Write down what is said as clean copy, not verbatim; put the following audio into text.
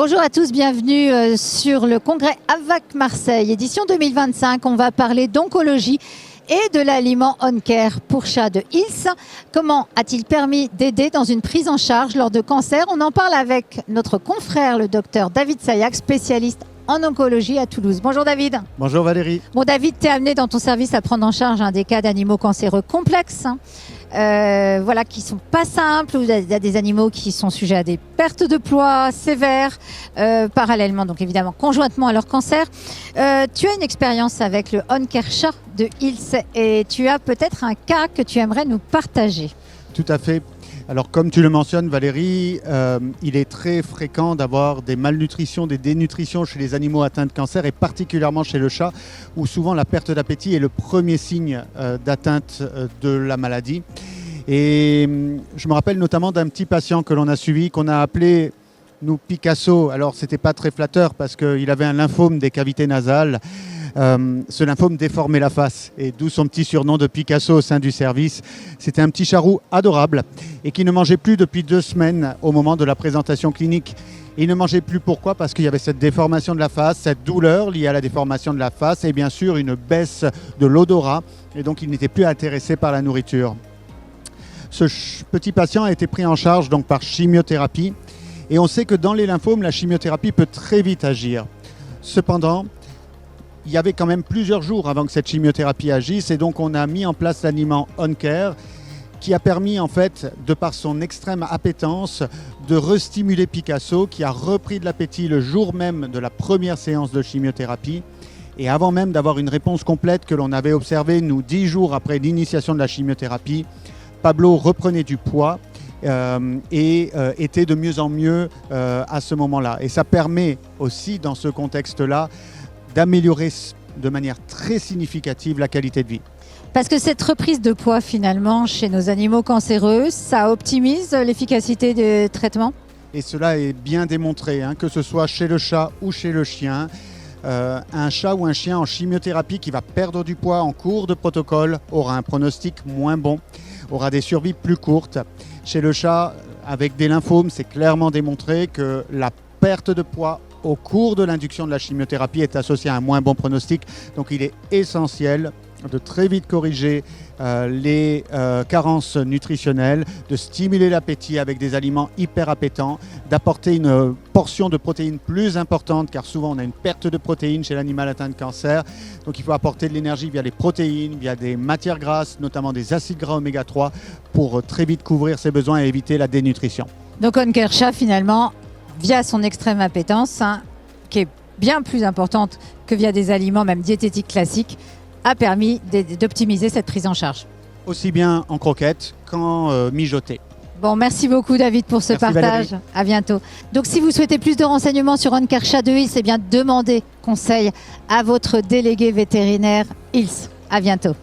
Bonjour à tous, bienvenue sur le congrès AVAC Marseille, édition 2025. On va parler d'oncologie et de l'aliment OnCare pour chat de Hills. Comment a-t-il permis d'aider dans une prise en charge lors de cancer? On en parle avec notre confrère, le docteur David Sayac, spécialiste en oncologie à Toulouse. Bonjour David. Bonjour Valérie. Bon David, tu es amené dans ton service à prendre en charge des cas d'animaux cancéreux complexes. Voilà, qui sont pas simples. Il y a des animaux qui sont sujets à des pertes de poids sévères, parallèlement, donc évidemment, conjointement à leur cancer. Tu as une expérience avec le OnCare chat de Hills et tu as peut-être un cas que tu aimerais nous partager. Tout à fait. Alors comme tu le mentionnes Valérie, il est très fréquent d'avoir des malnutritions, des dénutritions chez les animaux atteints de cancer et particulièrement chez le chat où souvent la perte d'appétit est le premier signe d'atteinte de la maladie. Et je me rappelle notamment d'un petit patient que l'on a suivi, qu'on a appelé nous Picasso. Alors c'était pas très flatteur parce qu'il avait un lymphome des cavités nasales. Ce lymphome déformait la face et d'où son petit surnom de Picasso au sein du service. C'était un petit charroux adorable et qui ne mangeait plus depuis 2 semaines au moment de la présentation clinique. Et il ne mangeait plus pourquoi? Parce qu'il y avait cette déformation de la face, cette douleur liée à la déformation de la face et bien sûr une baisse de l'odorat et donc il n'était plus intéressé par la nourriture. Ce petit patient a été pris en charge donc par chimiothérapie et on sait que dans les lymphomes, la chimiothérapie peut très vite agir. Cependant, il y avait quand même plusieurs jours avant que cette chimiothérapie agisse et donc on a mis en place l'aliment OnCare qui a permis en fait, de par son extrême appétence, de restimuler Picasso qui a repris de l'appétit le jour même de la première séance de chimiothérapie et avant même d'avoir une réponse complète que l'on avait observée nous 10 jours après l'initiation de la chimiothérapie, Pablo reprenait du poids et était de mieux en mieux à ce moment-là. Et ça permet aussi dans ce contexte-là d'améliorer de manière très significative la qualité de vie. Parce que cette reprise de poids finalement chez nos animaux cancéreux, ça optimise l'efficacité des traitements? Et cela est bien démontré, que ce soit chez le chat ou chez le chien. Un chat ou un chien en chimiothérapie qui va perdre du poids en cours de protocole aura un pronostic moins bon, aura des survies plus courtes. Chez le chat, avec des lymphomes, c'est clairement démontré que la perte de poids au cours de l'induction de la chimiothérapie est associé à un moins bon pronostic. Donc il est essentiel de très vite corriger les carences nutritionnelles, de stimuler l'appétit avec des aliments hyper appétants, d'apporter une portion de protéines plus importante car souvent on a une perte de protéines chez l'animal atteint de cancer. Donc il faut apporter de l'énergie via les protéines, via des matières grasses, notamment des acides gras oméga 3 pour très vite couvrir ses besoins et éviter la dénutrition. Donc OnCare chat finalement, via son extrême appétence, qui est bien plus importante que via des aliments même diététiques classiques, a permis d'optimiser cette prise en charge. Aussi bien en croquettes qu'en mijoté. Bon, merci beaucoup David pour ce partage. Valérie. À bientôt. Donc si vous souhaitez plus de renseignements sur OnCare chat de Hills, demandez conseil à votre délégué vétérinaire Hills. À bientôt.